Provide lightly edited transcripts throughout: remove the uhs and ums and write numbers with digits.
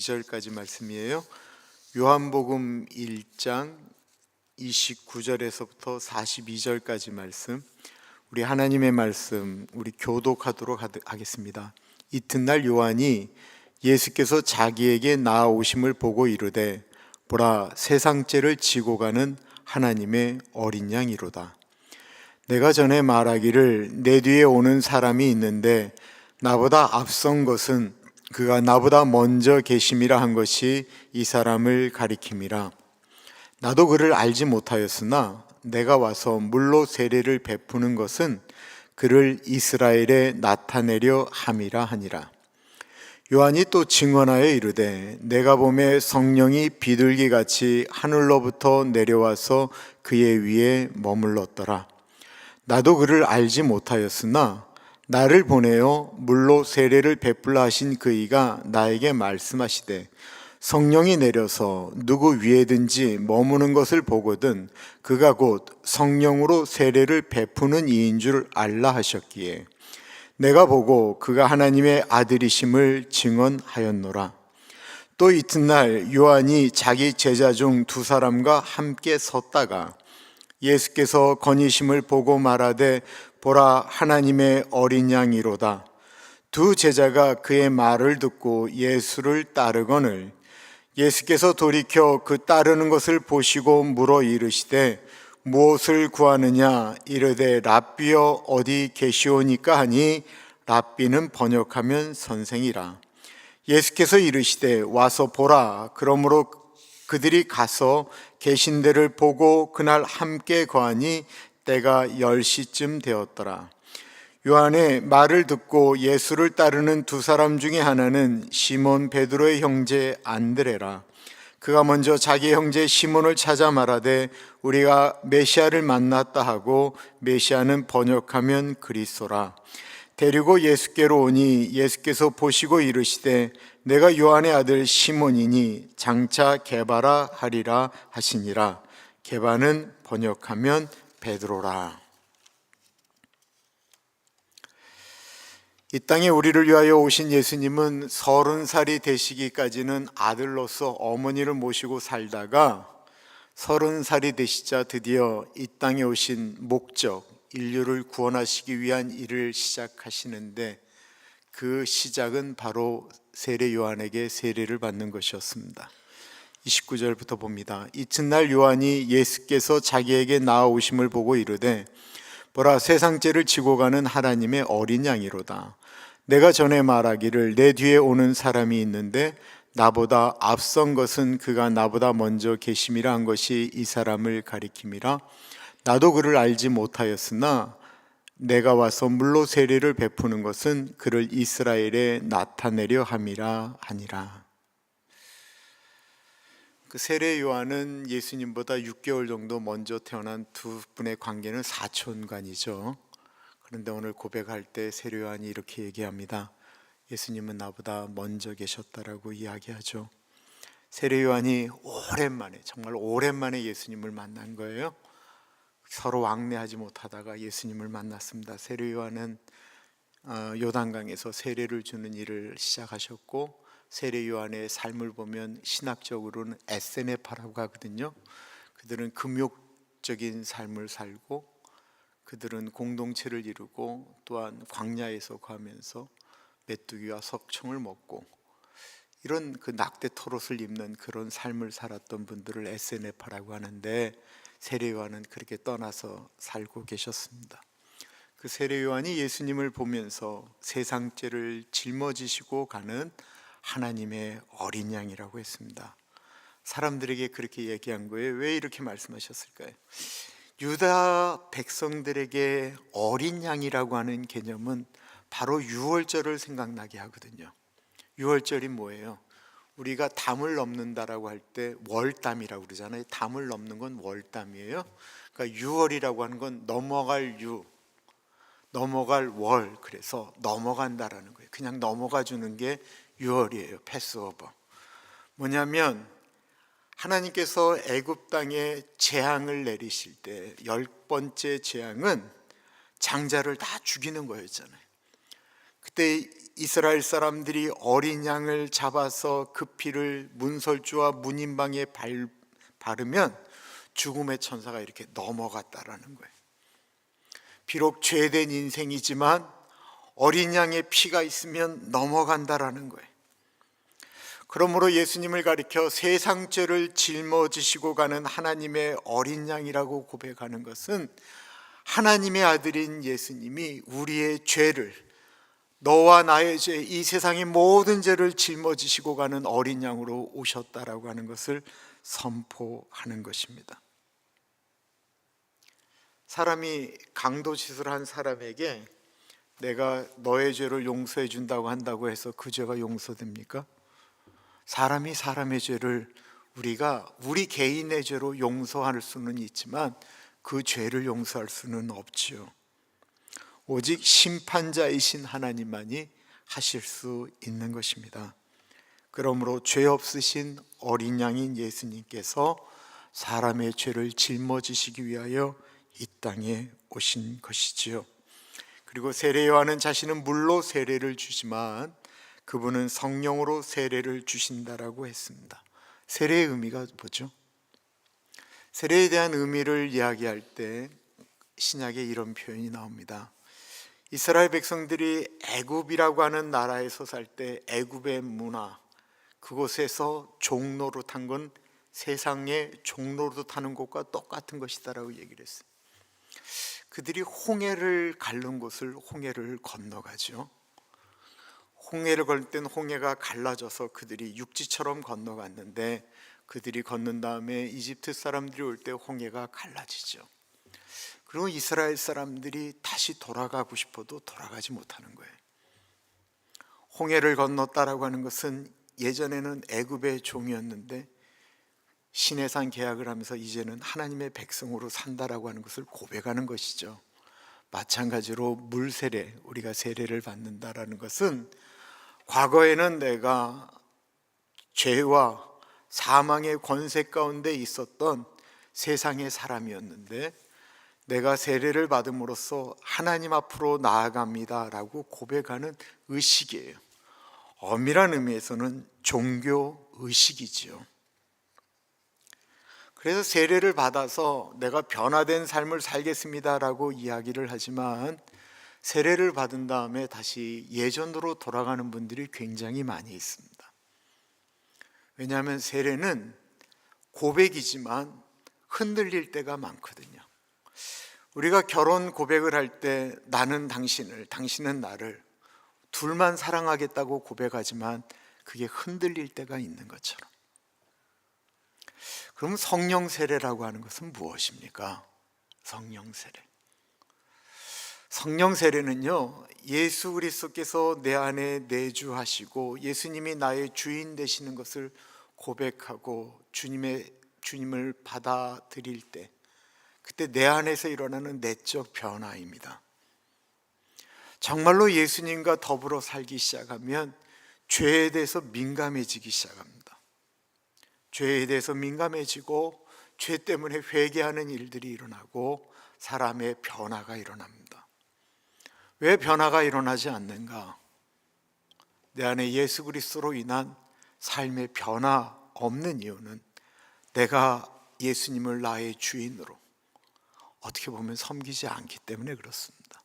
2절까지 말씀이에요. 요한복음 1장 29절에서부터 42절까지 말씀, 우리 하나님의 말씀 우리 교독하도록 하겠습니다. 이튿날 요한이 예수께서 자기에게 나아오심을 보고 이르되, 보라, 세상죄를 지고 가는 하나님의 어린 양이로다. 내가 전에 말하기를 내 뒤에 오는 사람이 있는데 나보다 앞선 것은 그가 나보다 먼저 계심이라 한 것이 이 사람을 가리킴이라. 나도 그를 알지 못하였으나 내가 와서 물로 세례를 베푸는 것은 그를 이스라엘에 나타내려 함이라 하니라. 요한이 또 증언하여 이르되, 내가 보매 성령이 비둘기같이 하늘로부터 내려와서 그의 위에 머물렀더라. 나도 그를 알지 못하였으나 나를 보내어 물로 세례를 베풀라 하신 그이가 나에게 말씀하시되, 성령이 내려서 누구 위에든지 머무는 것을 보거든 그가 곧 성령으로 세례를 베푸는 이인 줄 알라 하셨기에 내가 보고 그가 하나님의 아들이심을 증언하였노라. 또 이튿날 요한이 자기 제자 중 두 사람과 함께 섰다가 예수께서 거니심을 보고 말하되, 보라, 하나님의 어린 양이로다. 두 제자가 그의 말을 듣고 예수를 따르거늘 예수께서 돌이켜 그 따르는 것을 보시고 물어 이르시되, 무엇을 구하느냐? 이르되, 랍비여 어디 계시오니까 하니, 랍비는 번역하면 선생이라. 예수께서 이르시되, 와서 보라. 그러므로 그들이 가서 계신 데를 보고 그날 함께 거하니 때가 10시쯤 되었더라. 요한의 말을 듣고 예수를 따르는 두 사람 중에 하나는 시몬 베드로의 형제 안드레라. 그가 먼저 자기 형제 시몬을 찾아 말하되, 우리가 메시아를 만났다 하고, 메시아는 번역하면 그리스도라. 데리고 예수께로 오니 예수께서 보시고 이르시되, 내가 요한의 아들 시몬이니 장차 게바라 하리라 하시니라. 게바는 번역하면 베드로라. 이 땅에 우리를 위하여 오신 예수님은 30살이 되시기까지는 아들로서 어머니를 모시고 살다가 30살이 되시자 드디어 이 땅에 오신 목적, 인류를 구원하시기 위한 일을 시작하시는데, 그 시작은 바로 세례 요한에게 세례를 받는 것이었습니다. 29절부터 봅니다. 이튿날 요한이 예수께서 자기에게 나아오심을 보고 이르되, 보라, 세상죄를 지고 가는 하나님의 어린 양이로다. 내가 전에 말하기를 내 뒤에 오는 사람이 있는데 나보다 앞선 것은 그가 나보다 먼저 계심이라 한 것이 이 사람을 가리킴이라. 나도 그를 알지 못하였으나 내가 와서 물로 세례를 베푸는 것은 그를 이스라엘에 나타내려 함이라 하니라. 그 세례 요한은 예수님보다 6개월 정도 먼저 태어난 두 분의 관계는 사촌간이죠. 그런데 오늘 고백할 때 세례 요한이 이렇게 얘기합니다. 예수님은 나보다 먼저 계셨다라고 이야기하죠. 세례 요한이 오랜만에, 정말 오랜만에 예수님을 만난 거예요. 서로 왕래하지 못하다가 예수님을 만났습니다. 세례 요한은 요단강에서 세례를 주는 일을 시작하셨고, 세례 요한의 삶을 보면 신학적으로는 에세네파라고 하거든요. 그들은 금욕적인 삶을 살고, 그들은 공동체를 이루고, 또한 광야에서 거하면서 메뚜기와 석청을 먹고, 이런 그 낙대 토롯을 입는 그런 삶을 살았던 분들을 에세네파라고 하는데, 세례 요한은 그렇게 떠나서 살고 계셨습니다. 그 세례 요한이 예수님을 보면서 세상죄를 짊어지시고 가는 하나님의 어린 양이라고 했습니다. 사람들에게 그렇게 얘기한 거예요. 왜 이렇게 말씀하셨을까요? 유다 백성들에게 어린 양이라고 하는 개념은 바로 유월절을 생각나게 하거든요. 유월절이 뭐예요? 우리가 담을 넘는다라고 할 때 월담이라고 그러잖아요. 담을 넘는 건 월담이에요. 그러니까 유월이라고 하는 건 넘어갈 유, 넘어갈 월, 그래서 넘어간다라는 거예요. 그냥 넘어가 주는 게 유월이에요. 패스오버. 뭐냐면 하나님께서 애굽 땅에 재앙을 내리실 때 10번째 재앙은 장자를 다 죽이는 거였잖아요. 그때 이스라엘 사람들이 어린 양을 잡아서 그 피를 문설주와 문인방에 바르면 죽음의 천사가 이렇게 넘어갔다라는 거예요. 비록 죄된 인생이지만 어린 양의 피가 있으면 넘어간다라는 거예요. 그러므로 예수님을 가리켜 세상 죄를 짊어지시고 가는 하나님의 어린 양이라고 고백하는 것은 하나님의 아들인 예수님이 우리의 죄를, 너와 나의 죄, 이 세상의 모든 죄를 짊어지시고 가는 어린 양으로 오셨다라고 하는 것을 선포하는 것입니다. 사람이 강도짓을 한 사람에게 내가 너의 죄를 용서해 준다고 한다고 해서 그 죄가 용서됩니까? 사람이 사람의 죄를 우리가 우리 개인의 죄로 용서할 수는 있지만 그 죄를 용서할 수는 없지요. 오직 심판자이신 하나님만이 하실 수 있는 것입니다. 그러므로 죄 없으신 어린 양인 예수님께서 사람의 죄를 짊어지시기 위하여 이 땅에 오신 것이지요. 그리고 세례 요한은 자신은 물로 세례를 주지만 그분은 성령으로 세례를 주신다라고 했습니다. 세례의 의미가 뭐죠? 세례에 대한 의미를 이야기할 때 신약에 이런 표현이 나옵니다. 이스라엘 백성들이 애굽이라고 하는 나라에서 살 때 애굽의 문화, 그곳에서 종로로 탄 건 세상의 종로로 타는 곳과 똑같은 것이다라고 얘기를 했어요. 그들이 홍해를 가른 곳을 홍해를 건너가죠. 홍해를 걸 땐 홍해가 갈라져서 그들이 육지처럼 건너갔는데 그들이 건넌 다음에 이집트 사람들이 올 때 홍해가 갈라지죠. 그리고 이스라엘 사람들이 다시 돌아가고 싶어도 돌아가지 못하는 거예요. 홍해를 건넜다라고 하는 것은 예전에는 애굽의 종이었는데 시내산 계약을 하면서 이제는 하나님의 백성으로 산다라고 하는 것을 고백하는 것이죠. 마찬가지로 물 세례, 우리가 세례를 받는다라는 것은 과거에는 내가 죄와 사망의 권세 가운데 있었던 세상의 사람이었는데 내가 세례를 받음으로써 하나님 앞으로 나아갑니다라고 고백하는 의식이에요. 엄밀한 의미에서는 종교 의식이지요. 그래서 세례를 받아서 내가 변화된 삶을 살겠습니다라고 이야기를 하지만 세례를 받은 다음에 다시 예전으로 돌아가는 분들이 굉장히 많이 있습니다. 왜냐하면 세례는 고백이지만 흔들릴 때가 많거든요. 우리가 결혼 고백을 할 때 나는 당신을, 당신은 나를 둘만 사랑하겠다고 고백하지만 그게 흔들릴 때가 있는 것처럼. 그럼 성령 세례라고 하는 것은 무엇입니까? 성령 세례. 성령 세례는요, 예수 그리스도께서 내 안에 내주하시고 예수님이 나의 주인 되시는 것을 고백하고 주님을 받아들일 때 그때 내 안에서 일어나는 내적 변화입니다. 정말로 예수님과 더불어 살기 시작하면 죄에 대해서 민감해지기 시작합니다. 죄에 대해서 민감해지고 죄 때문에 회개하는 일들이 일어나고 사람의 변화가 일어납니다. 왜 변화가 일어나지 않는가? 내 안에 예수 그리스도로 인한 삶의 변화 없는 이유는 내가 예수님을 나의 주인으로 어떻게 보면 섬기지 않기 때문에 그렇습니다.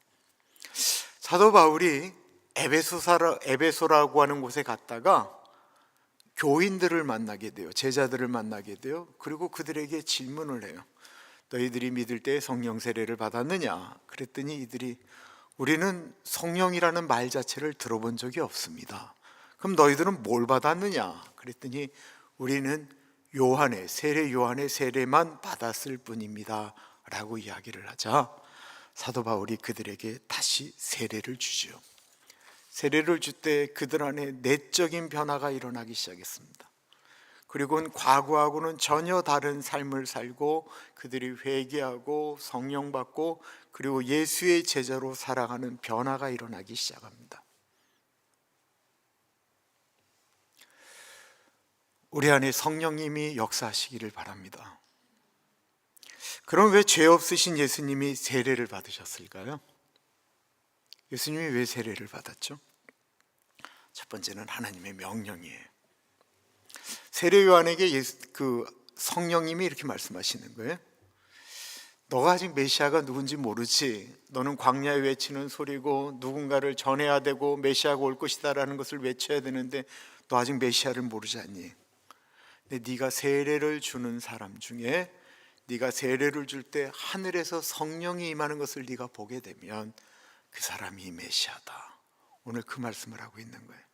사도 바울이 에베소라고 하는 곳에 갔다가 교인들을 만나게 돼요. 제자들을 만나게 돼요. 그리고 그들에게 질문을 해요. 너희들이 믿을 때 성령 세례를 받았느냐? 그랬더니 이들이 우리는 성령이라는 말 자체를 들어본 적이 없습니다. 그럼 너희들은 뭘 받았느냐? 그랬더니 우리는 세례 요한의 세례만 받았을 뿐입니다 라고 이야기를 하자 사도 바울이 그들에게 다시 세례를 주죠. 세례를 줄 때 그들 안에 내적인 변화가 일어나기 시작했습니다. 그리고는 과거하고는 전혀 다른 삶을 살고 그들이 회개하고 성령 받고 그리고 예수의 제자로 살아가는 변화가 일어나기 시작합니다. 우리 안에 성령님이 역사하시기를 바랍니다. 그럼 왜 죄 없으신 예수님이 세례를 받으셨을까요? 예수님이 왜 세례를 받았죠? 첫 번째는 하나님의 명령이에요. 세례 요한에게 성령님이 이렇게 말씀하시는 거예요. 너가 아직 메시아가 누군지 모르지. 너는 광야에 외치는 소리고 누군가를 전해야 되고 메시아가 올 것이다 라는 것을 외쳐야 되는데 너 아직 메시아를 모르지 않니? 근데 네가 세례를 주는 사람 중에 네가 세례를 줄 때 하늘에서 성령이 임하는 것을 네가 보게 되면 그 사람이 메시아다. 오늘 그 말씀을 하고 있는 거예요.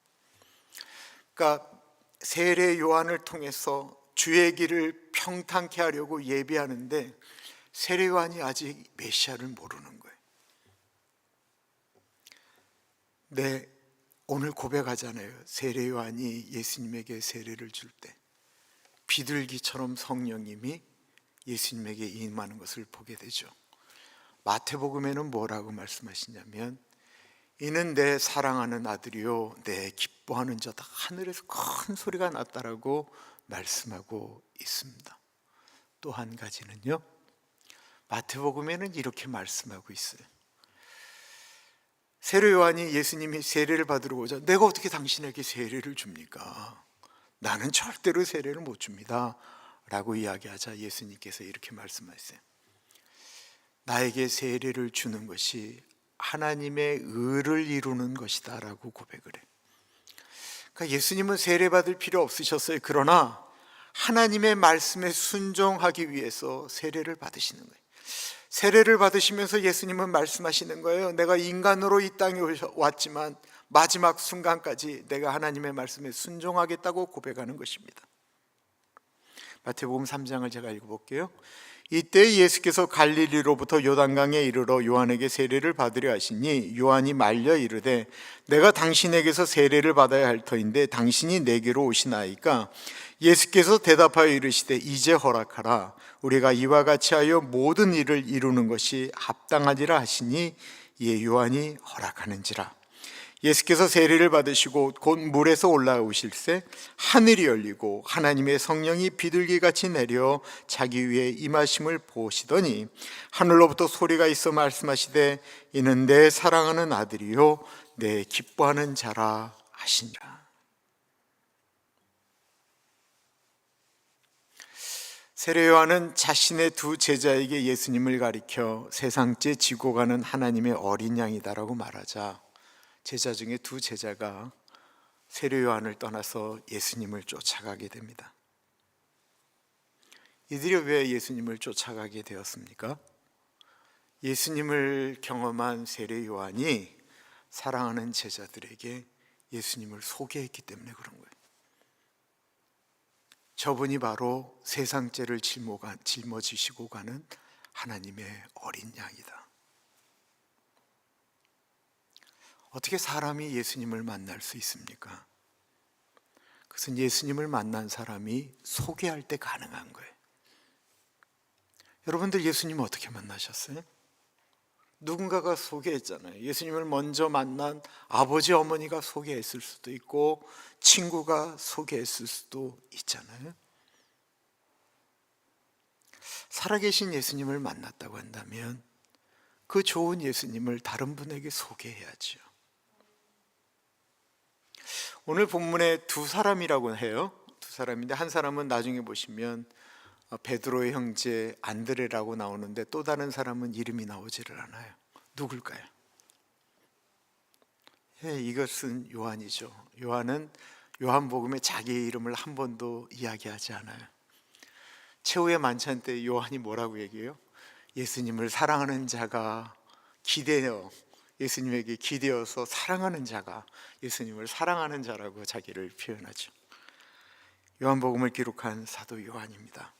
그러니까 세례 요한을 통해서 주의 길을 평탄케 하려고 예비하는데 세례 요한이 아직 메시아를 모르는 거예요. 네, 오늘 고백하잖아요. 세례 요한이 예수님에게 세례를 줄 때 비둘기처럼 성령님이 예수님에게 임하는 것을 보게 되죠. 마태복음에는 뭐라고 말씀하시냐면 이는 내 사랑하는 아들이요 내 기뻐하는 자다. 하늘에서 큰 소리가 났다라고 말씀하고 있습니다. 또 한 가지는요, 마태복음에는 이렇게 말씀하고 있어요. 세례 요한이 예수님이 세례를 받으러 오자 내가 어떻게 당신에게 세례를 줍니까? 나는 절대로 세례를 못 줍니다 라고 이야기하자 예수님께서 이렇게 말씀하셨어요. 나에게 세례를 주는 것이 하나님의 의를 이루는 것이다 라고 고백을 해요. 그러니까 예수님은 세례 받을 필요 없으셨어요. 그러나 하나님의 말씀에 순종하기 위해서 세례를 받으시는 거예요. 세례를 받으시면서 예수님은 말씀하시는 거예요. 내가 인간으로 이 땅에 왔지만 마지막 순간까지 내가 하나님의 말씀에 순종하겠다고 고백하는 것입니다. 마태복음 3장을 제가 읽어볼게요. 이때 예수께서 갈릴리로부터 요단강에 이르러 요한에게 세례를 받으려 하시니 요한이 말려 이르되 내가 당신에게서 세례를 받아야 할 터인데 당신이 내게로 오시나이까? 예수께서 대답하여 이르시되 이제 허락하라. 우리가 이와 같이 하여 모든 일을 이루는 것이 합당하리라 하시니 이에 요한이 허락하는지라. 예수께서 세례를 받으시고 곧 물에서 올라오실새 하늘이 열리고 하나님의 성령이 비둘기같이 내려 자기 위에 임하심을 보시더니 하늘로부터 소리가 있어 말씀하시되 이는 내 사랑하는 아들이요 내 기뻐하는 자라 하시니라. 세례 요한은 자신의 두 제자에게 예수님을 가리켜 세상째 지고 가는 하나님의 어린 양이다라고 말하자 제자 중에 두 제자가 세례 요한을 떠나서 예수님을 쫓아가게 됩니다. 이들이 왜 예수님을 쫓아가게 되었습니까? 예수님을 경험한 세례 요한이 사랑하는 제자들에게 예수님을 소개했기 때문에 그런 거예요. 저분이 바로 세상죄를 짊어지시고 가는 하나님의 어린 양이다. 어떻게 사람이 예수님을 만날 수 있습니까? 그것은 예수님을 만난 사람이 소개할 때 가능한 거예요. 여러분들 예수님 어떻게 만나셨어요? 누군가가 소개했잖아요. 예수님을 먼저 만난 아버지 어머니가 소개했을 수도 있고 친구가 소개했을 수도 있잖아요. 살아계신 예수님을 만났다고 한다면 그 좋은 예수님을 다른 분에게 소개해야죠. 오늘 본문에 두 사람이라고 해요. 두 사람인데 한 사람은 나중에 보시면 베드로의 형제 안드레라고 나오는데 또 다른 사람은 이름이 나오지를 않아요. 누굴까요? 이것은 요한이죠. 요한은 요한복음에 자기의 이름을 한 번도 이야기하지 않아요. 최후의 만찬 때 요한이 뭐라고 얘기해요? 예수님을 사랑하는 자가 기대어 예수님에게 기대어서 사랑하는 자가 예수님을 사랑하는 자라고 자기를 표현하죠. 요한복음을 기록한 사도 요한입니다.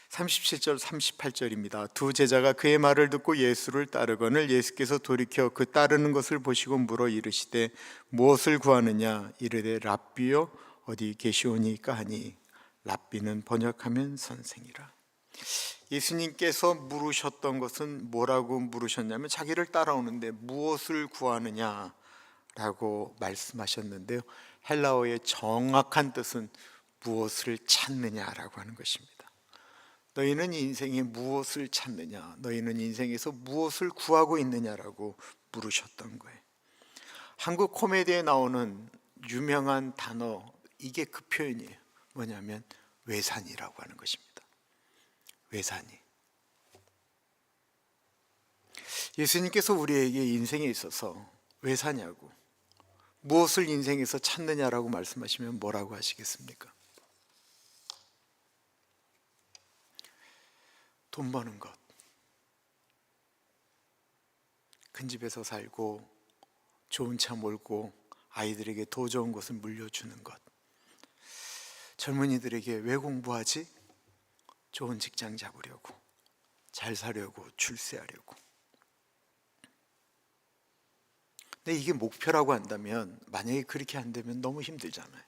37절 38절입니다. 두 제자가 그의 말을 듣고 예수를 따르거늘 예수께서 돌이켜 그 따르는 것을 보시고 물어 이르시되 무엇을 구하느냐? 이르되 랍비여 어디 계시오니까 하니 랍비는 번역하면 선생이라. 예수님께서 물으셨던 것은 뭐라고 물으셨냐면 자기를 따라오는데 무엇을 구하느냐라고 말씀하셨는데요, 헬라어의 정확한 뜻은 무엇을 찾느냐라고 하는 것입니다. 너희는 인생에 무엇을 찾느냐? 너희는 인생에서 무엇을 구하고 있느냐라고 물으셨던 거예요. 한국 코미디에 나오는 유명한 단어, 이게 그 표현이에요. 뭐냐면 외산이라고 하는 것입니다. 외산이. 예수님께서 우리에게 인생에 있어서 왜 사냐고, 무엇을 인생에서 찾느냐라고 말씀하시면 뭐라고 하시겠습니까? 돈 버는 것, 큰 집에서 살고 좋은 차 몰고 아이들에게 더 좋은 것을 물려주는 것. 젊은이들에게 왜 공부하지? 좋은 직장 잡으려고, 잘 사려고, 출세하려고. 근데 이게 목표라고 한다면, 만약에 그렇게 안 되면 너무 힘들잖아요.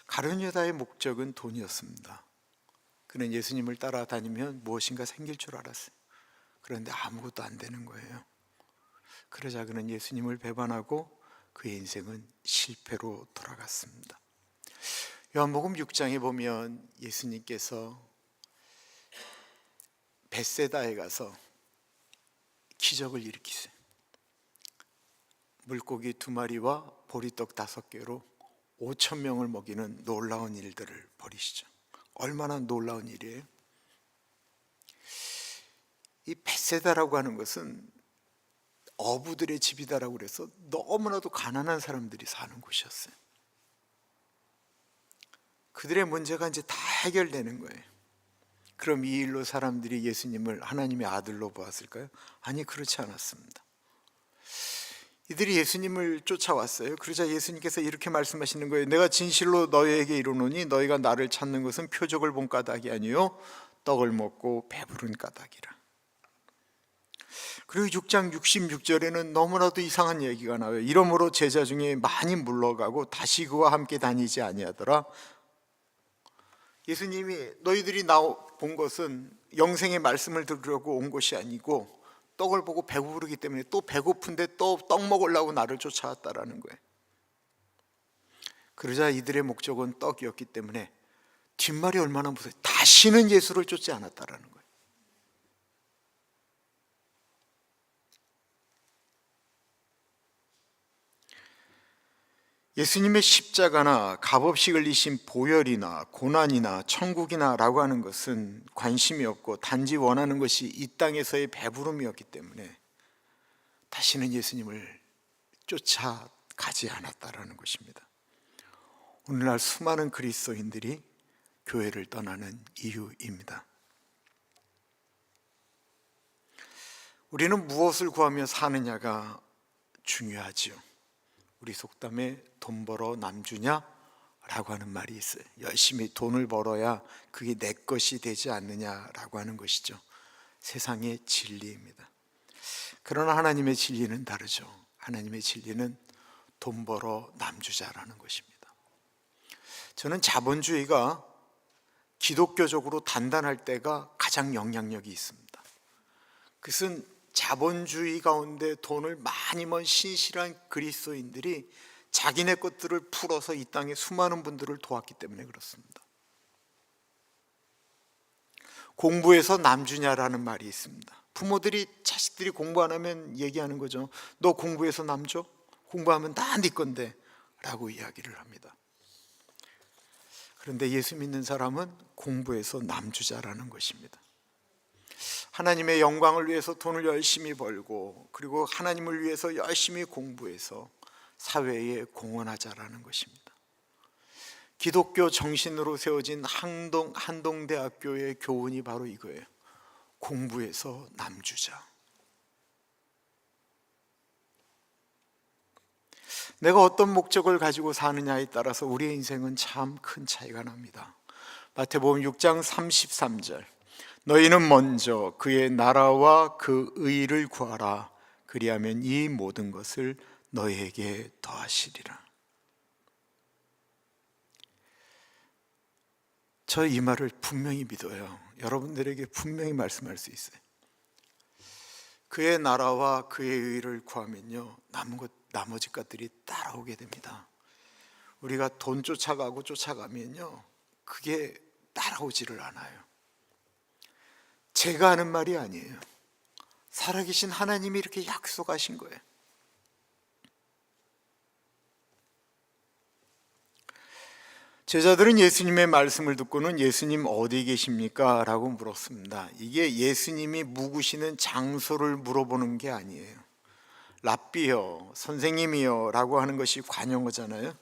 가룟 유다의 목적은 돈이었습니다. 그는 예수님을 따라다니면 무엇인가 생길 줄 알았어요. 그런데 아무것도 안 되는 거예요. 그러자 그는 예수님을 배반하고 그의 인생은 실패로 돌아갔습니다. 요한복음 6장에 보면 예수님께서 벳세다에 가서 기적을 일으키세요. 물고기 2마리와 보리떡 5개로 5,000명을 먹이는 놀라운 일들을 벌이시죠. 얼마나 놀라운 일이에요? 이 벳세다라고 하는 것은 어부들의 집이다라고 그래서 너무나도 가난한 사람들이 사는 곳이었어요. 그들의 문제가 이제 다 해결되는 거예요. 그럼 이 일로 사람들이 예수님을 하나님의 아들로 보았을까요? 아니, 그렇지 않았습니다. 이들이 예수님을 쫓아왔어요. 그러자 예수님께서 이렇게 말씀하시는 거예요. 내가 진실로 너희에게 이르노니 너희가 나를 찾는 것은 표적을 본 까닭이 아니요 떡을 먹고 배부른 까닭이라. 그리고 6장 66절에는 너무나도 이상한 얘기가 나와요. 이러므로 제자 중에 많이 물러가고 다시 그와 함께 다니지 아니하더라. 예수님이 너희들이 나 본 것은 영생의 말씀을 들으려고 온 것이 아니고 떡을 보고 배부르기 때문에 또 배고픈데 또 떡 먹으려고 나를 쫓아왔다라는 거예요. 그러자 이들의 목적은 떡이었기 때문에 뒷말이 얼마나 무서워요. 다시는 예수를 쫓지 않았다라는 거예요. 예수님의 십자가나 값없이 흘리신 보혈이나 고난이나 천국이나 라고 하는 것은 관심이 없고 단지 원하는 것이 이 땅에서의 배부름이었기 때문에 다시는 예수님을 쫓아가지 않았다라는 것입니다. 오늘날 수많은 그리스도인들이 교회를 떠나는 이유입니다. 우리는 무엇을 구하며 사느냐가 중요하지요. 우리 속담에 돈 벌어 남주냐? 라고 하는 말이 있어요. 열심히 돈을 벌어야 그게 내 것이 되지 않느냐라고 하는 것이죠. 세상의 진리입니다. 그러나 하나님의 진리는 다르죠. 하나님의 진리는 돈 벌어 남주자라는 것입니다. 저는 자본주의가 기독교적으로 단단할 때가 가장 영향력이 있습니다. 그것은 자본주의 가운데 돈을 많이 번 신실한 그리스도인들이 자기네 것들을 풀어서 이 땅에 수많은 분들을 도왔기 때문에 그렇습니다. 공부해서 남주냐라는 말이 있습니다. 부모들이 자식들이 공부 안 하면 얘기하는 거죠. 너 공부해서 남줘? 공부하면 다 네 건데 라고 이야기를 합니다. 그런데 예수 믿는 사람은 공부해서 남주자라는 것입니다. 하나님의 영광을 위해서 돈을 열심히 벌고 그리고 하나님을 위해서 열심히 공부해서 사회에 공헌하자라는 것입니다. 기독교 정신으로 세워진 한동대학교의 교훈이 바로 이거예요. 공부해서 남주자. 내가 어떤 목적을 가지고 사느냐에 따라서 우리의 인생은 참 큰 차이가 납니다. 마태복음 6장 33절 너희는 먼저 그의 나라와 그 의를 구하라. 그리하면 이 모든 것을 너희에게 더하시리라. 저 이 말을 분명히 믿어요. 여러분들에게 분명히 말씀할 수 있어요. 그의 나라와 그의 의를 구하면요 나머지 것들이 따라오게 됩니다. 우리가 돈 쫓아가면요 그게 따라오지를 않아요. 제가 하는 말이 아니에요. 살아계신 하나님이 이렇게 약속하신 거예요. 제자들은 예수님의 말씀을 듣고는 예수님 어디 계십니까? 라고 물었습니다. 이게 예수님이 묵으시는 장소를 물어보는 게 아니에요. 랍비여, 선생님이여 라고 하는 것이 관용어잖아요.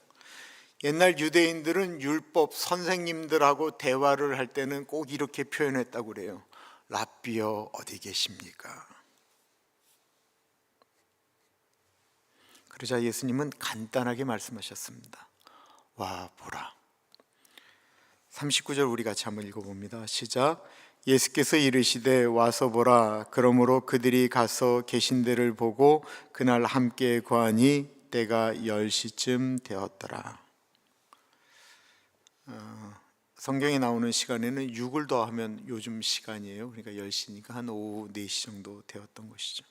옛날 유대인들은 율법 선생님들하고 대화를 할 때는 꼭 이렇게 표현했다고 그래요. 랍비여 어디 계십니까? 그러자 예수님은 간단하게 말씀하셨습니다. 와 보라. 39절 우리 같이 한번 읽어봅니다. 시작. 예수께서 이르시되 와서 보라. 그러므로 그들이 가서 계신 데를 보고 그날 함께 거하니 때가 10시쯤 되었더라. 성경에 나오는 시간에는 6을 더하면 요즘 시간이에요. 그러니까 10시니까 한 오후 4시 정도 되었던 것이죠.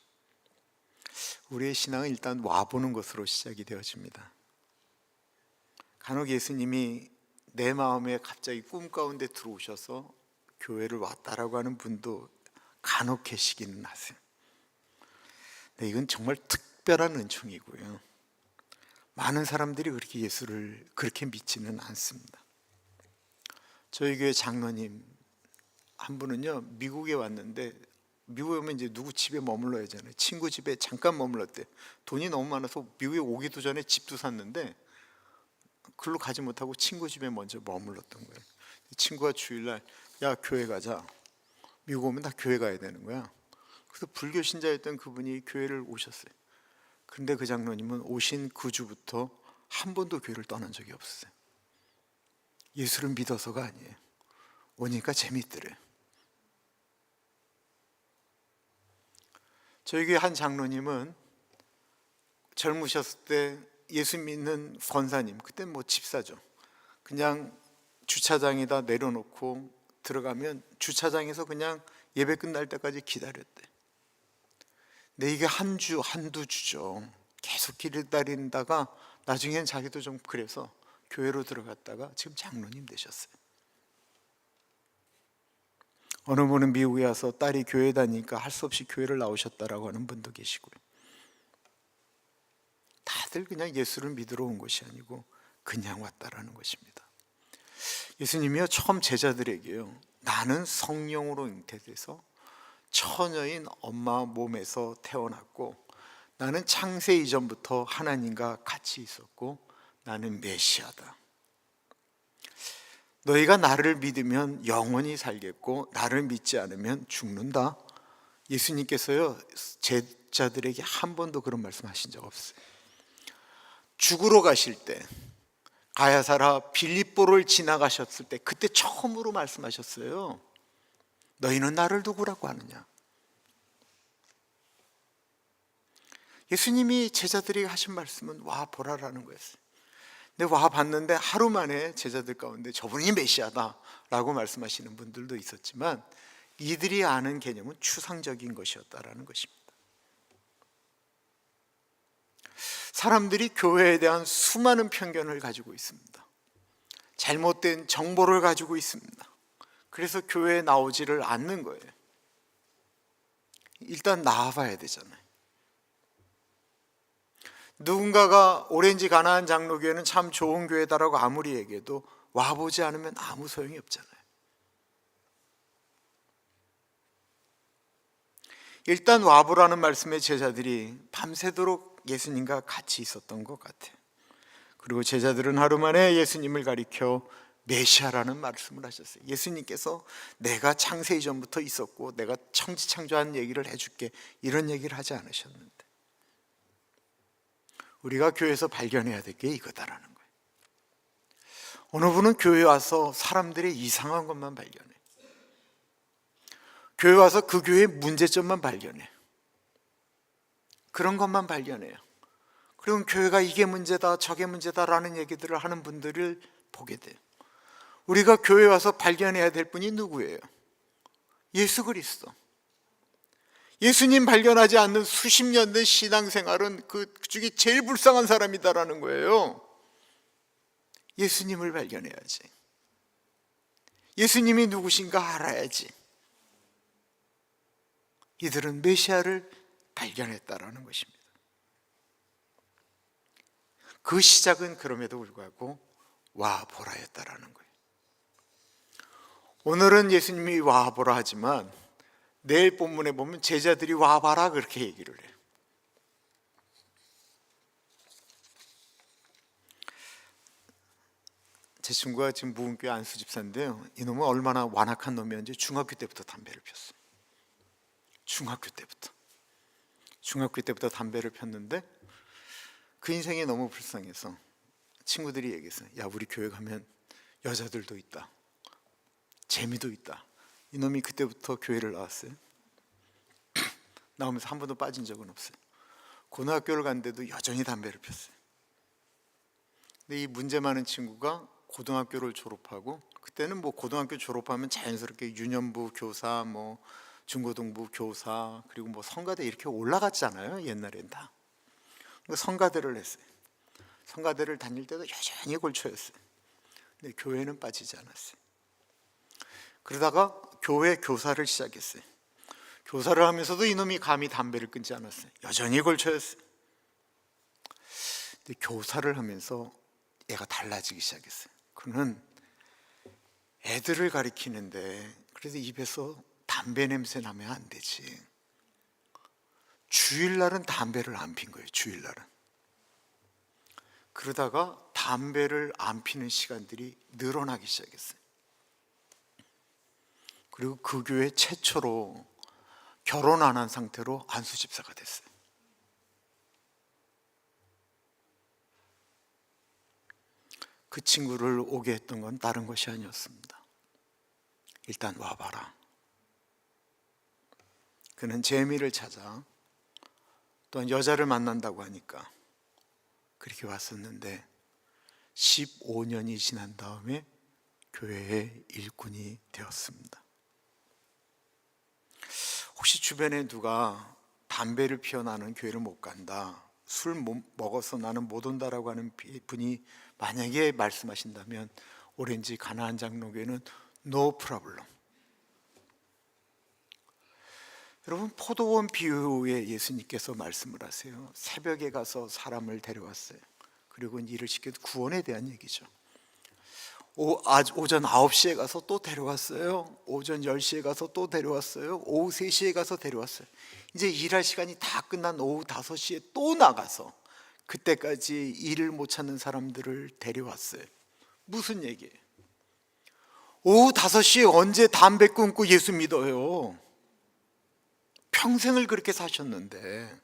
우리의 신앙은 일단 와보는 것으로 시작이 되어집니다. 간혹 예수님이 내 마음에 갑자기 꿈 가운데 들어오셔서 교회를 왔다라고 하는 분도 간혹 계시기는 하세요. 근데 이건 정말 특별한 은총이고요. 많은 사람들이 그렇게 예수를 그렇게 믿지는 않습니다. 저희 교회 장로님 한 분은요, 미국에 왔는데 미국에 오면 이제 누구 집에 머물러야 하잖아요. 친구 집에 잠깐 머물렀대. 돈이 너무 많아서 미국에 오기도 전에 집도 샀는데 글로 가지 못하고 친구 집에 먼저 머물렀던 거예요. 친구가 주일날 야 교회 가자. 미국 오면 다 교회 가야 되는 거야. 그래서 불교 신자였던 그분이 교회를 오셨어요. 그런데 그 장로님은 오신 그 주부터 한 번도 교회를 떠난 적이 없었어요. 예수를 믿어서가 아니에요. 오니까 재밌더래요. 저희 교회 한 장로님은 젊으셨을 때 예수 믿는 권사님, 그때 뭐 집사죠. 그냥 주차장에다 내려놓고 들어가면 주차장에서 그냥 예배 끝날 때까지 기다렸대. 근데 이게 한두 주죠. 계속 기다린다가 나중엔 자기도 좀 그래서 교회로 들어갔다가 지금 장로님 되셨어요. 어느 분은 미국에 와서 딸이 교회 다니니까 할 수 없이 교회를 나오셨다라고 하는 분도 계시고요. 다들 그냥 예수를 믿으러 온 것이 아니고 그냥 왔다라는 것입니다. 예수님이요 처음 제자들에게요 나는 성령으로 잉태돼서 처녀인 엄마 몸에서 태어났고 나는 창세 이전부터 하나님과 같이 있었고 나는 메시아다. 너희가 나를 믿으면 영원히 살겠고 나를 믿지 않으면 죽는다. 예수님께서요 제자들에게 한 번도 그런 말씀하신 적 없어요. 죽으러 가실 때 가야사라 빌립보를 지나가셨을 때 그때 처음으로 말씀하셨어요. 너희는 나를 누구라고 하느냐? 예수님이 제자들에게 하신 말씀은 와 보라라는 거였어요. 근데 와 봤는데 하루 만에 제자들 가운데 저분이 메시아다 라고 말씀하시는 분들도 있었지만 이들이 아는 개념은 추상적인 것이었다라는 것입니다. 사람들이 교회에 대한 수많은 편견을 가지고 있습니다. 잘못된 정보를 가지고 있습니다. 그래서 교회에 나오지를 않는 거예요. 일단 나와봐야 되잖아요. 누군가가 오렌지 가나안 장로교회는 참 좋은 교회다라고 아무리 얘기해도 와보지 않으면 아무 소용이 없잖아요. 일단 와보라는 말씀에 제자들이 밤새도록 예수님과 같이 있었던 것 같아요. 그리고 제자들은 하루 만에 예수님을 가리켜 메시아라는 말씀을 하셨어요. 예수님께서 내가 창세 이전부터 있었고 내가 천지창조한 얘기를 해줄게 이런 얘기를 하지 않으셨는데 우리가 교회에서 발견해야 될 게 이거다라는 거예요. 어느 분은 교회에 와서 사람들의 이상한 것만 발견해. 교회 와서 그 교회의 문제점만 발견해. 그런 것만 발견해요. 그럼 교회가 이게 문제다 저게 문제다라는 얘기들을 하는 분들을 보게 돼요. 우리가 교회에 와서 발견해야 될 분이 누구예요? 예수 그리스도. 예수님 발견하지 않는 수십 년 된 신앙생활은 그 중에 제일 불쌍한 사람이다라는 거예요. 예수님을 발견해야지. 예수님이 누구신가 알아야지. 이들은 메시아를 발견했다라는 것입니다. 그 시작은 그럼에도 불구하고 와 보라였다라는 거예요. 오늘은 예수님이 와 보라 하지만 내일 본문에 보면 제자들이 와 봐라 그렇게 얘기를 해요. 제 친구가 지금 무은교회 안수 집사인데요, 이놈은 얼마나 완악한 놈이었는지 중학교 때부터 담배를 폈어요. 중학교 때부터 담배를 폈는데 그 인생이 너무 불쌍해서 친구들이 얘기했어요. 야, 우리 교회 가면 여자들도 있다, 재미도 있다. 이놈이 그때부터 교회를 나왔어요. 나오면서 한 번도 빠진 적은 없어요. 고등학교를 갔는데도 여전히 담배를 폈어요. 근데 이 문제 많은 친구가 고등학교를 졸업하고, 그때는 뭐 고등학교 졸업하면 자연스럽게 유년부 교사, 뭐 중고등부 교사, 그리고 뭐 성가대 이렇게 올라갔잖아요. 옛날엔 다. 성가대를 했어요. 성가대를 다닐 때도 여전히 골초였어요. 근데 교회는 빠지지 않았어요. 그러다가 교회 교사를 시작했어요. 교사를 하면서도 이놈이 감히 담배를 끊지 않았어요. 여전히 골초였어요. 근데 교사를 하면서 얘가 달라지기 시작했어요. 그는 애들을 가리키는데 그래서 입에서 담배 냄새 나면 안 되지. 주일날은 담배를 안 핀 거예요. 주일날은. 그러다가 담배를 안 피는 시간들이 늘어나기 시작했어요. 그리고 그 교회 최초로 결혼 안 한 상태로 안수 집사가 됐어요. 그 친구를 오게 했던 건 다른 것이 아니었습니다. 일단 와봐라. 그는 재미를 찾아 또 여자를 만난다고 하니까 그렇게 왔었는데 15년이 지난 다음에 교회의 일꾼이 되었습니다. 혹시 주변에 누가 담배를 피워 나는 교회를 못 간다, 술 먹어서 나는 못 온다라고 하는 분이 만약에 말씀하신다면 오렌지 가나안 장로교회는 no problem. 여러분, 포도원 비유에 예수님께서 말씀을 하세요. 새벽에 가서 사람을 데려왔어요. 그리고 일을 시켜도 구원에 대한 얘기죠. 오전 9시에 가서 또 데려왔어요. 오전 10시에 가서 또 데려왔어요. 오후 3시에 가서 데려왔어요. 이제 일할 시간이 다 끝난 오후 5시에 또 나가서 그때까지 일을 못 찾는 사람들을 데려왔어요. 무슨 얘기예요? 오후 5시에 언제 담배 끊고 예수 믿어요? 평생을 그렇게 사셨는데.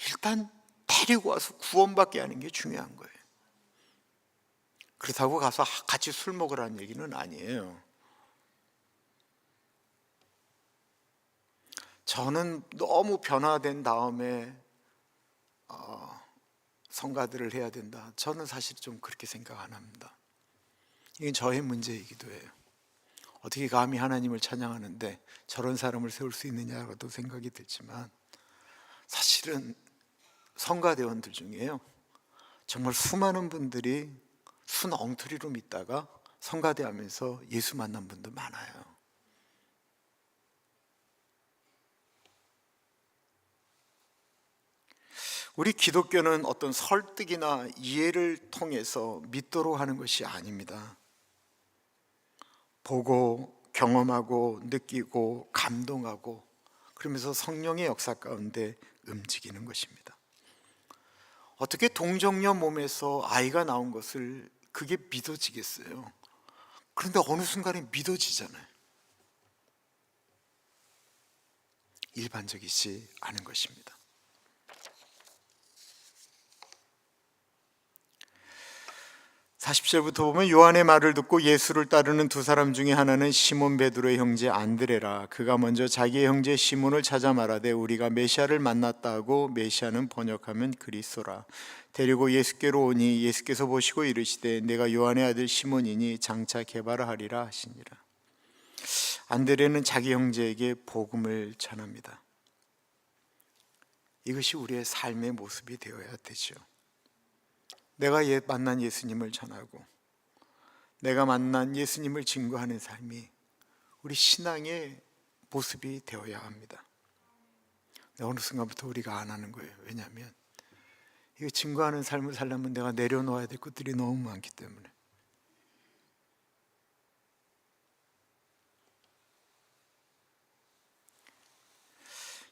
일단 데리고 와서 구원받게 하는 게 중요한 거예요. 그렇다고 가서 같이 술 먹으라는 얘기는 아니에요. 저는 너무 변화된 다음에 성가들을 해야 된다, 저는 사실 좀 그렇게 생각 안 합니다. 이게 저의 문제이기도 해요. 어떻게 감히 하나님을 찬양하는데 저런 사람을 세울 수 있느냐라도 생각이 들지만, 사실은 성가대원들 중에요, 정말 수많은 분들이 순 엉터리로 믿다가 성가대 하면서 예수 만난 분도 많아요. 우리 기독교는 어떤 설득이나 이해를 통해서 믿도록 하는 것이 아닙니다. 보고 경험하고 느끼고 감동하고 그러면서 성령의 역사 가운데 움직이는 것입니다. 어떻게 동정녀 몸에서 아이가 나온 것을 그게 믿어지겠어요? 그런데 어느 순간에 믿어지잖아요. 일반적이지 않은 것입니다. 40절부터 보면 요한의 말을 듣고 예수를 따르는 두 사람 중에 하나는 시몬 베드로의 형제 안드레라. 그가 먼저 자기의 형제 시몬을 찾아 말하되 우리가 메시아를 만났다 하고, 메시아는 번역하면 그리스도라. 데리고 예수께로 오니 예수께서 보시고 이르시되 내가 요한의 아들 시몬이니 장차 개바라 하리라 하시니라. 안드레는 자기 형제에게 복음을 전합니다. 이것이 우리의 삶의 모습이 되어야 되죠. 내가 만난 예수님을 전하고 내가 만난 예수님을 증거하는 삶이 우리 신앙의 모습이 되어야 합니다. 어느 순간부터 우리가 안 하는 거예요. 왜냐하면 이거 증거하는 삶을 살려면 내가 내려놓아야 될 것들이 너무 많기 때문에.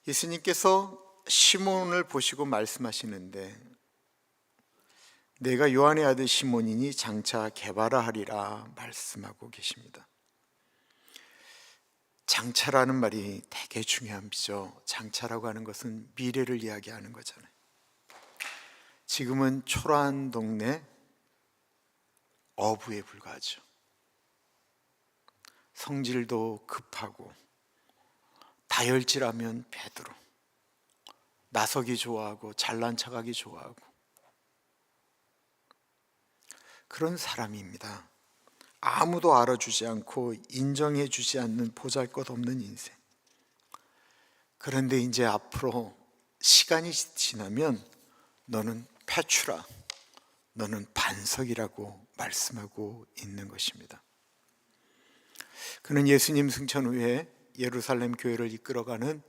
예수님께서 시몬을 보시고 말씀하시는데, 내가 요한의 아들 시몬이니 장차 개바라 하리라 말씀하고 계십니다. 장차라는 말이 되게 중요한 비죠. 장차라고 하는 것은 미래를 이야기하는 거잖아요. 지금은 초라한 동네 어부에 불과하죠. 성질도 급하고 다혈질하면 베드로, 나서기 좋아하고 잘난 척하기 좋아하고 그런 사람입니다. 아무도 알아주지 않고 인정해 주지 않는 보잘것없는 인생. 그런데 이제 앞으로 시간이 지나면 너는 페추라, 너는 반석이라고 말씀하고 있는 것입니다. 그는 예수님 승천 후에 예루살렘 교회를 이끌어가는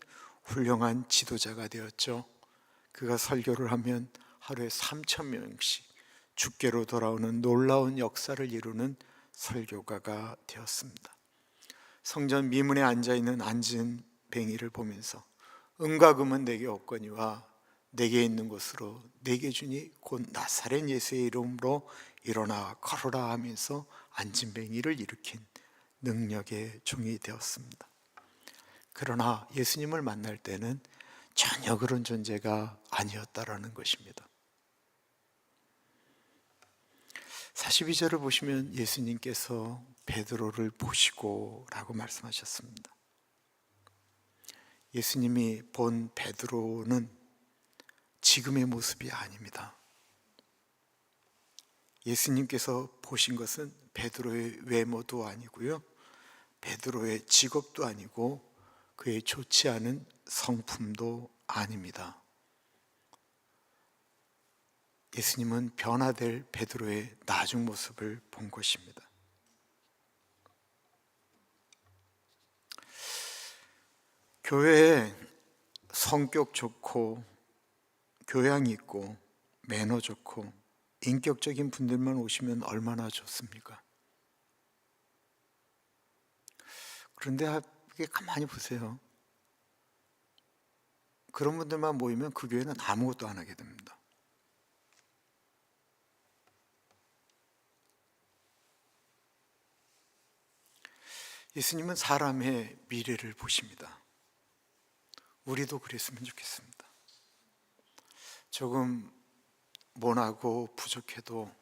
훌륭한 지도자가 되었죠. 그가 설교를 하면 하루에 3,000명씩 주께로 돌아오는 놀라운 역사를 이루는 설교가가 되었습니다. 성전 미문에 앉아있는 안진뱅이를 보면서 은과 금은 내게 없거니와 내게 있는 곳으로 내게 주니 곧 나사렛 예수의 이름으로 일어나 걸어라 하면서 안진뱅이를 일으킨 능력의 종이 되었습니다. 그러나 예수님을 만날 때는 전혀 그런 존재가 아니었다라는 것입니다. 42절을 보시면 예수님께서 베드로를 보시고 라고 말씀하셨습니다. 예수님이 본 베드로는 지금의 모습이 아닙니다. 예수님께서 보신 것은 베드로의 외모도 아니고요, 베드로의 직업도 아니고 그의 좋지 않은 성품도 아닙니다. 예수님은 변화될 베드로의 나중 모습을 본 것입니다. 교회에 성격 좋고 교양 있고 매너 좋고 인격적인 분들만 오시면 얼마나 좋습니까? 그런데 가만히 보세요. 그런 분들만 모이면 그 교회는 아무것도 안 하게 됩니다. 예수님은 사람의 미래를 보십니다. 우리도 그랬으면 좋겠습니다. 조금 모나고 부족해도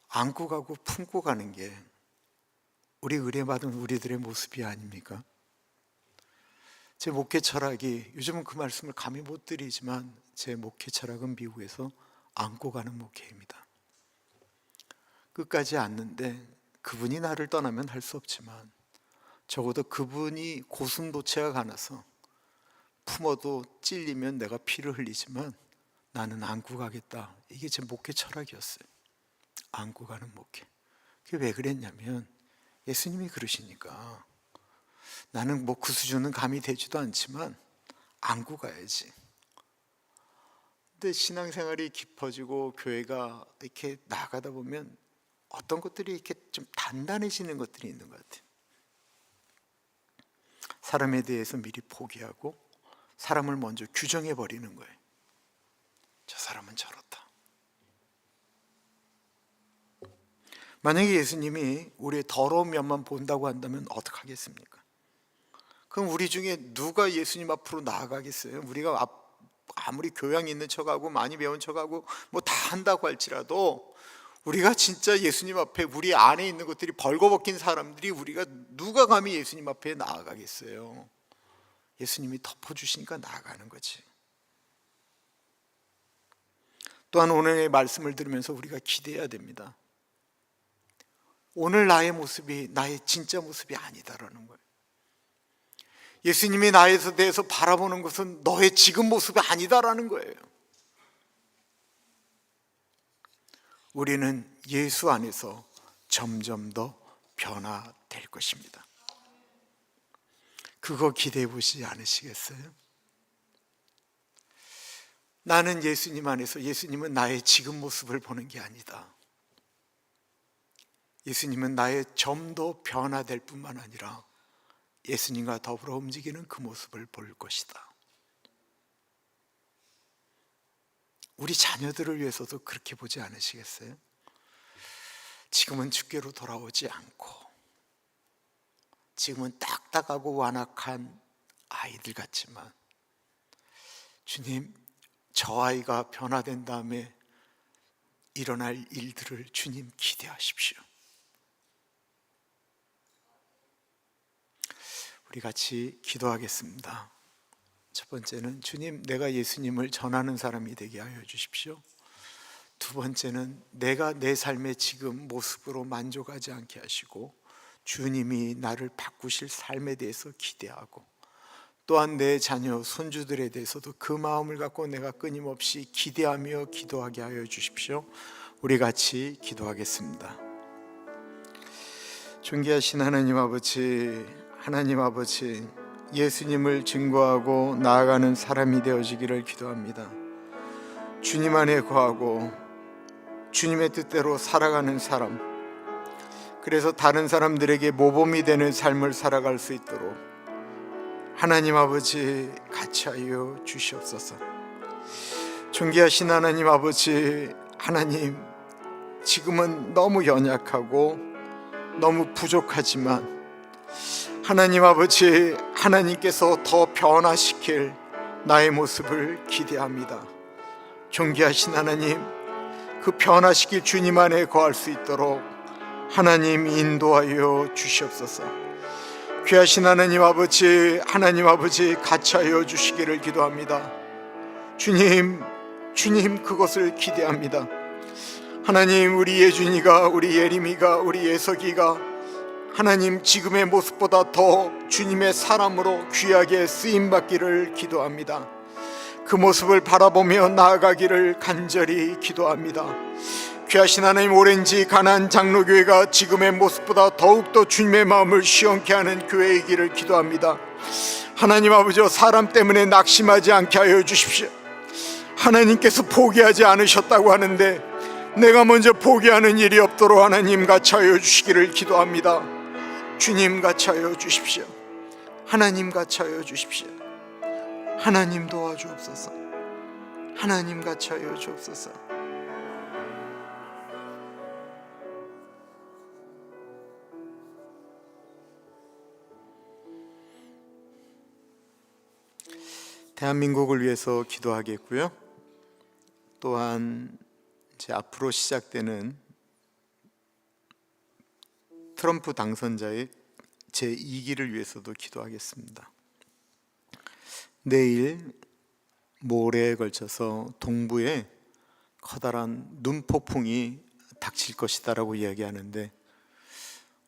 안고 가고 품고 가는 게 우리 의뢰받은 우리들의 모습이 아닙니까? 제 목회 철학이, 요즘은 그 말씀을 감히 못 드리지만 제 목회 철학은 미국에서 안고 가는 목회입니다. 끝까지 안는데 그분이 나를 떠나면 할 수 없지만 적어도 그분이 고슴도치가 가나서 품어도 찔리면 내가 피를 흘리지만 나는 안고 가겠다. 이게 제 목회 철학이었어요. 안고 가는 목회. 그게 왜 그랬냐면 예수님이 그러시니까 나는 뭐 그 수준은 감이 되지도 않지만 안고 가야지. 근데 신앙생활이 깊어지고 교회가 이렇게 나가다 보면 어떤 것들이 이렇게 좀 단단해지는 것들이 있는 것 같아요. 사람에 대해서 미리 포기하고 사람을 먼저 규정해 버리는 거예요. 저 사람은 저렇다. 만약에 예수님이 우리의 더러운 면만 본다고 한다면 어떡하겠습니까? 그럼 우리 중에 누가 예수님 앞으로 나아가겠어요? 우리가 아무리 교양 있는 척하고 많이 배운 척하고 뭐 다 한다고 할지라도 우리가 진짜 예수님 앞에 우리 안에 있는 것들이 벌거벗긴 사람들이 우리가 누가 감히 예수님 앞에 나아가겠어요? 예수님이 덮어주시니까 나아가는 거지. 또한 오늘의 말씀을 들으면서 우리가 기대해야 됩니다. 오늘 나의 모습이 나의 진짜 모습이 아니다라는 거예요. 예수님이 나에 대해서 바라보는 것은 너의 지금 모습이 아니다라는 거예요. 우리는 예수 안에서 점점 더 변화될 것입니다. 그거 기대해 보시지 않으시겠어요? 나는 예수님 안에서 예수님은 나의 지금 모습을 보는 게 아니다. 예수님은 나의 좀 더 변화될 뿐만 아니라 예수님과 더불어 움직이는 그 모습을 볼 것이다. 우리 자녀들을 위해서도 그렇게 보지 않으시겠어요? 지금은 주께로 돌아오지 않고 지금은 딱딱하고 완악한 아이들 같지만 주님, 저 아이가 변화된 다음에 일어날 일들을 주님 기대하십시오. 우리 같이 기도하겠습니다. 첫 번째는 주님, 내가 예수님을 전하는 사람이 되게 하여 주십시오. 두 번째는 내가 내 삶의 지금 모습으로 만족하지 않게 하시고 주님이 나를 바꾸실 삶에 대해서 기대하고 또한 내 자녀, 손주들에 대해서도 그 마음을 갖고 내가 끊임없이 기대하며 기도하게 하여 주십시오. 우리 같이 기도하겠습니다. 존귀하신 하나님 아버지, 예수님을 증거하고 나아가는 사람이 되어지기를 기도합니다. 주님 안에 거하고 주님의 뜻대로 살아가는 사람, 그래서 다른 사람들에게 모범이 되는 삶을 살아갈 수 있도록 하나님 아버지 같이 하여 주시옵소서. 존귀하신 하나님 아버지, 하나님, 지금은 너무 연약하고 너무 부족하지만 하나님 아버지, 하나님께서 더 변화시킬 나의 모습을 기대합니다. 존귀하신 하나님, 그 변화시킬 주님 안에 거할 수 있도록 하나님 인도하여 주시옵소서. 귀하신 하나님 아버지 같이 하여 주시기를 기도합니다. 주님 그것을 기대합니다. 하나님, 우리 예준이가, 우리 예림이가, 우리 예석이가 하나님 지금의 모습보다 더 주님의 사람으로 귀하게 쓰임받기를 기도합니다. 그 모습을 바라보며 나아가기를 간절히 기도합니다. 귀하신 하나님, 오렌지 가나안 장로교회가 지금의 모습보다 더욱더 주님의 마음을 시원케 하는 교회이기를 기도합니다. 하나님 아버지, 사람 때문에 낙심하지 않게 하여 주십시오. 하나님께서 포기하지 않으셨다고 하는데 내가 먼저 포기하는 일이 없도록 하나님 같이 하여 주시기를 기도합니다. 주님 같이 하여 주십시오. 하나님 같이 하여 주십시오. 하나님 도와주옵소서. 하나님 같이 하여 주옵소서. 대한민국을 위해서 기도하겠고요. 또한 이제 앞으로 시작되는 트럼프 당선자의 제2기를 위해서도 기도하겠습니다. 내일 모레에 걸쳐서 동부에 커다란 눈폭풍이 닥칠 것이다라고 이야기하는데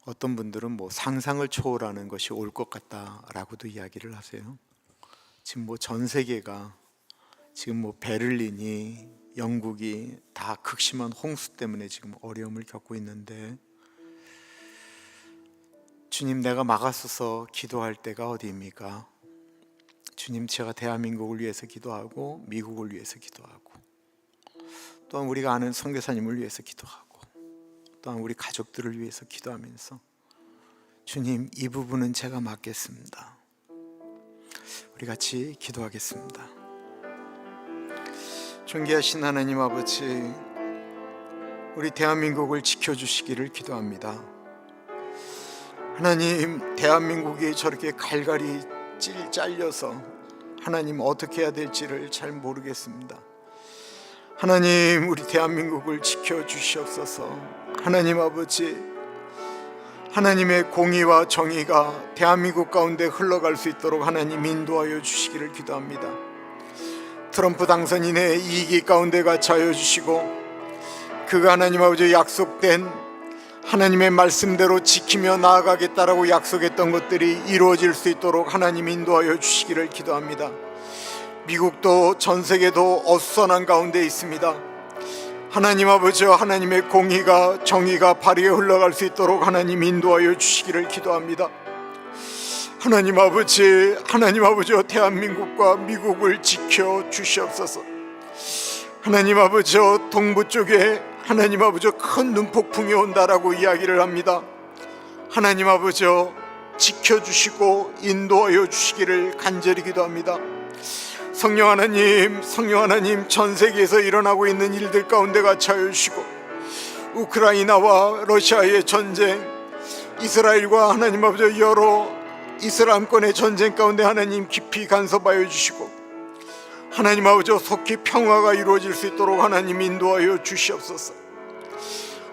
어떤 분들은 상상을 초월하는 것이 올 것 같다라고도 이야기를 하세요. 지금 전 세계가 지금 베를린이, 영국이 다 극심한 홍수 때문에 지금 어려움을 겪고 있는데 주님, 내가 막아서서 기도할 때가 어디입니까? 주님, 제가 대한민국을 위해서 기도하고 미국을 위해서 기도하고 또한 우리가 아는 선교사님을 위해서 기도하고 또한 우리 가족들을 위해서 기도하면서 주님, 이 부분은 제가 맡겠습니다. 우리 같이 기도하겠습니다. 존귀하신 하나님 아버지, 우리 대한민국을 지켜주시기를 기도합니다. 하나님, 대한민국이 저렇게 갈갈이 잘려서 하나님 어떻게 해야 될지를 잘 모르겠습니다. 하나님, 우리 대한민국을 지켜주시옵소서. 하나님 아버지, 하나님의 공의와 정의가 대한민국 가운데 흘러갈 수 있도록 하나님 인도하여 주시기를 기도합니다. 트럼프 당선인의 이익 가운데 같이 하여 주시고 그가 하나님 아버지 약속된 하나님의 말씀대로 지키며 나아가겠다라고 약속했던 것들이 이루어질 수 있도록 하나님 인도하여 주시기를 기도합니다. 미국도 전 세계도 어수선한 가운데 있습니다. 하나님 아버지, 하나님의 공의가 정의가 발휘해 흘러갈 수 있도록 하나님 인도하여 주시기를 기도합니다. 하나님 아버지, 대한민국과 미국을 지켜 주시옵소서. 하나님 아버지, 동부 쪽에 하나님 아버지 큰 눈폭풍이 온다라고 이야기를 합니다. 하나님 아버지, 지켜주시고 인도하여 주시기를 간절히 기도합니다. 성령 하나님, 전 세계에서 일어나고 있는 일들 가운데 같이 하여 주시고, 우크라이나와 러시아의 전쟁, 이스라엘과 하나님 아버지 여러 이슬람권의 전쟁 가운데 하나님 깊이 간섭하여 주시고, 하나님 아버지 속히 평화가 이루어질 수 있도록 하나님 인도하여 주시옵소서.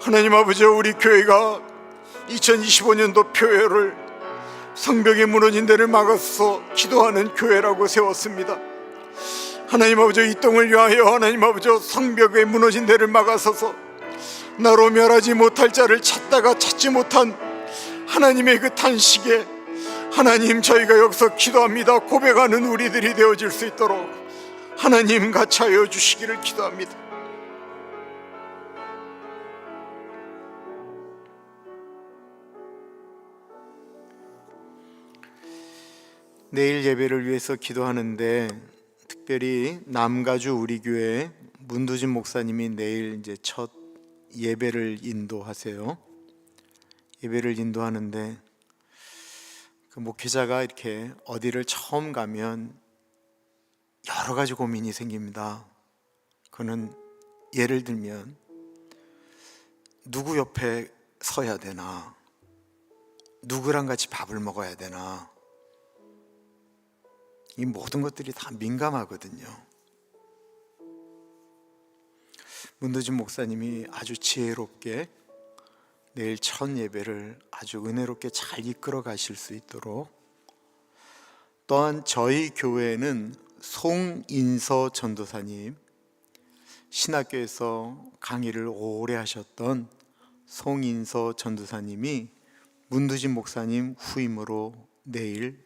하나님 아버지, 우리 교회가 2025년도 표회를 성벽이 무너진 데를 막아서 기도하는 교회라고 세웠습니다. 하나님 아버지, 이 땅을 위하여 하나님 아버지 성벽에 무너진 데를 막아서서 나로 멸하지 못할 자를 찾다가 찾지 못한 하나님의 그 탄식에 하나님, 저희가 여기서 기도합니다. 고백하는 우리들이 되어질 수 있도록 하나님 같이 하여 주시기를 기도합니다. 내일 예배를 위해서 기도하는데, 특별히 남가주 우리 교회 문두진 목사님이 내일 이제 첫 예배를 인도하세요. 예배를 인도하는데 그 목회자가 이렇게 어디를 처음 가면 여러 가지 고민이 생깁니다. 그는 예를 들면 누구 옆에 서야 되나, 누구랑 같이 밥을 먹어야 되나, 이 모든 것들이 다 민감하거든요. 문두진 목사님이 아주 지혜롭게 내일 첫 예배를 아주 은혜롭게 잘 이끌어 가실 수 있도록, 또한 저희 교회는 송인서 전도사님, 신학교에서 강의를 오래 하셨던 송인서 전도사님이 문두진 목사님 후임으로 내일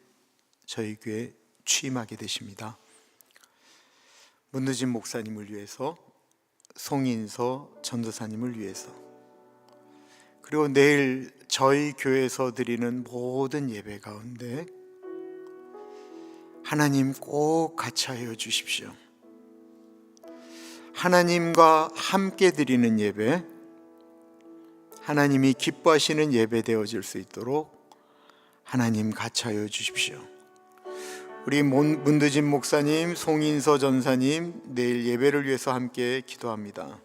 저희 교회 취임하게 되십니다. 문두진 목사님을 위해서, 송인서 전도사님을 위해서, 그리고 내일 저희 교회에서 드리는 모든 예배 가운데 하나님 꼭 같이 하여 주십시오. 하나님과 함께 드리는 예배, 하나님이 기뻐하시는 예배 되어질 수 있도록 하나님 같이 하여 주십시오. 우리 문두진 목사님, 송인서 전사님, 내일 예배를 위해서 함께 기도합니다.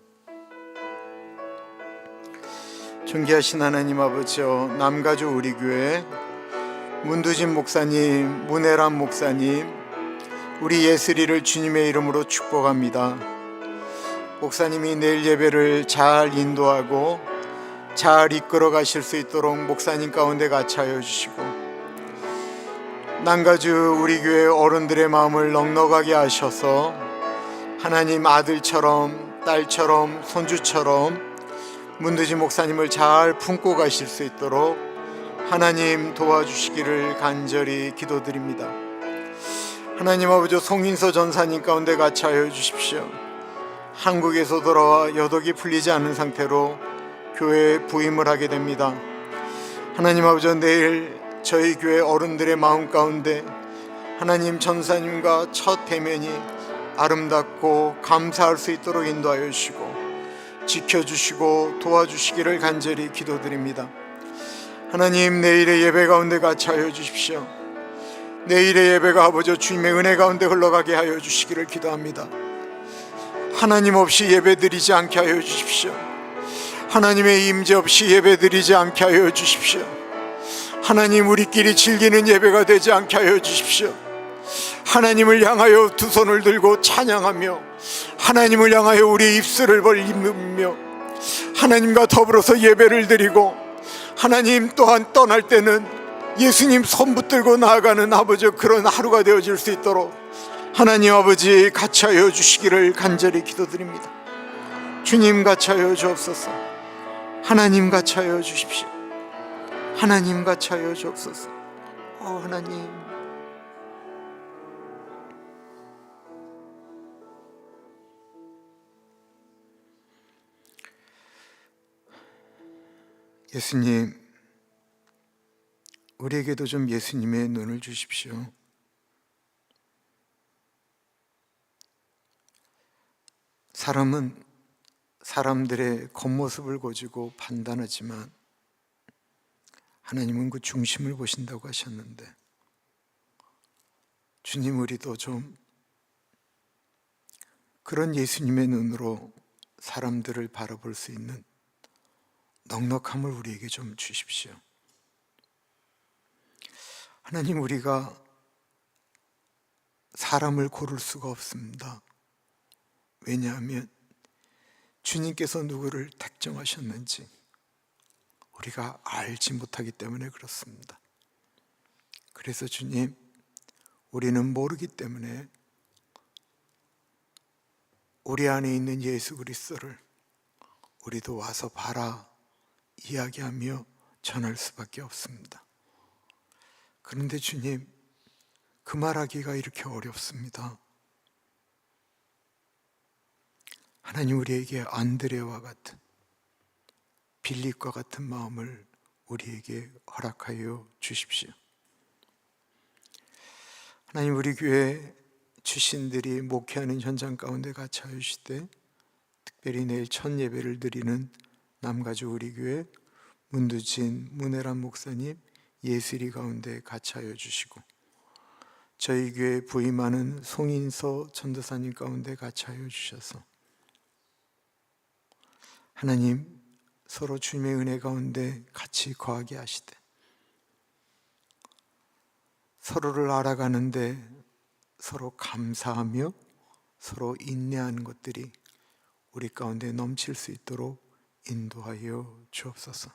존귀하신 하나님 아버지여, 남가주 우리 교회 문두진 목사님, 문혜람 목사님, 우리 예슬이를 주님의 이름으로 축복합니다. 목사님이 내일 예배를 잘 인도하고 잘 이끌어 가실 수 있도록 목사님 가운데 같이 하여 주시고, 남가주 우리 교회 어른들의 마음을 넉넉하게 하셔서 하나님 아들처럼, 딸처럼, 손주처럼 문두진 목사님을 잘 품고 가실 수 있도록 하나님 도와주시기를 간절히 기도드립니다. 하나님 아버지, 송인서 전사님 가운데 같이 하여 주십시오. 한국에서 돌아와 여독이 풀리지 않은 상태로 교회에 부임을 하게 됩니다. 하나님 아버지, 내일 저희 교회 어른들의 마음 가운데 하나님 전사님과 첫 대면이 아름답고 감사할 수 있도록 인도하여 주시고 지켜주시고 도와주시기를 간절히 기도드립니다. 하나님, 내일의 예배 가운데 같이 하여 주십시오. 내일의 예배가 아버지 주님의 은혜 가운데 흘러가게 하여 주시기를 기도합니다. 하나님 없이 예배드리지 않게 하여 주십시오. 하나님의 임재 없이 예배드리지 않게 하여 주십시오. 하나님, 우리끼리 즐기는 예배가 되지 않게 하여 주십시오. 하나님을 향하여 두 손을 들고 찬양하며 하나님을 향하여 우리 입술을 벌리며 하나님과 더불어서 예배를 드리고, 하나님 또한 떠날 때는 예수님 손 붙들고 나아가는 아버지 그런 하루가 되어질 수 있도록 하나님 아버지 같이 하여 주시기를 간절히 기도드립니다. 주님 같이 하여 주옵소서. 하나님 같이 하여 주십시오. 하나님 같이 하여 주옵소서. 하나님, 예수님, 우리에게도 좀 예수님의 눈을 주십시오. 사람은 사람들의 겉모습을 가지고 판단하지만 하나님은 그 중심을 보신다고 하셨는데, 주님, 우리도 좀 그런 예수님의 눈으로 사람들을 바라볼 수 있는 넉넉함을 우리에게 좀 주십시오. 하나님, 우리가 사람을 고를 수가 없습니다. 왜냐하면 주님께서 누구를 택정하셨는지 우리가 알지 못하기 때문에 그렇습니다. 그래서 주님, 우리는 모르기 때문에 우리 안에 있는 예수 그리스도를 우리도 와서 봐라 이야기하며 전할 수밖에 없습니다. 그런데 주님, 그 말하기가 이렇게 어렵습니다. 하나님, 우리에게 안드레와 같은, 빌립과 같은 마음을 우리에게 허락하여 주십시오. 하나님, 우리 교회 주신들이 목회하는 현장 가운데 같이 하여 주시되, 특별히 내일 첫 예배를 드리는 남가주 우리 교회 문두진 문혜란 목사님 예수리 가운데 같이 하여 주시고, 저희 교회 부임하는 송인서 전도사님 가운데 같이 하여 주셔서 하나님, 서로 주님의 은혜 가운데 같이 거하게 하시되, 서로를 알아가는데 서로 감사하며 서로 인내하는 것들이 우리 가운데 넘칠 수 있도록 인도하여 주옵소서.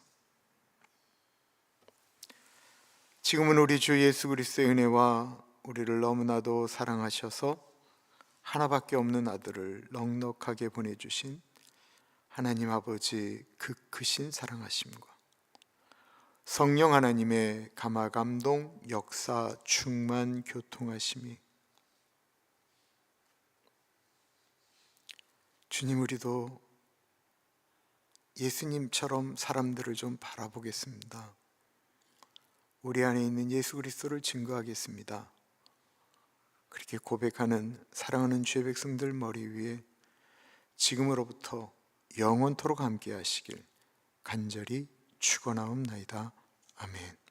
지금은 우리 주 예수 그리스도의 은혜와 우리를 너무나도 사랑하셔서 하나밖에 없는 아들을 넉넉하게 보내주신 하나님 아버지 그 크신 사랑하심과 성령 하나님의 감화감동 역사 충만 교통하심이, 주님, 우리도 예수님처럼 사람들을 좀 바라보겠습니다. 우리 안에 있는 예수 그리스도를 증거하겠습니다. 그렇게 고백하는 사랑하는 주의 백성들 머리 위에 지금으로부터 영원토록 함께 하시길 간절히 축원하옵나이다. 아멘.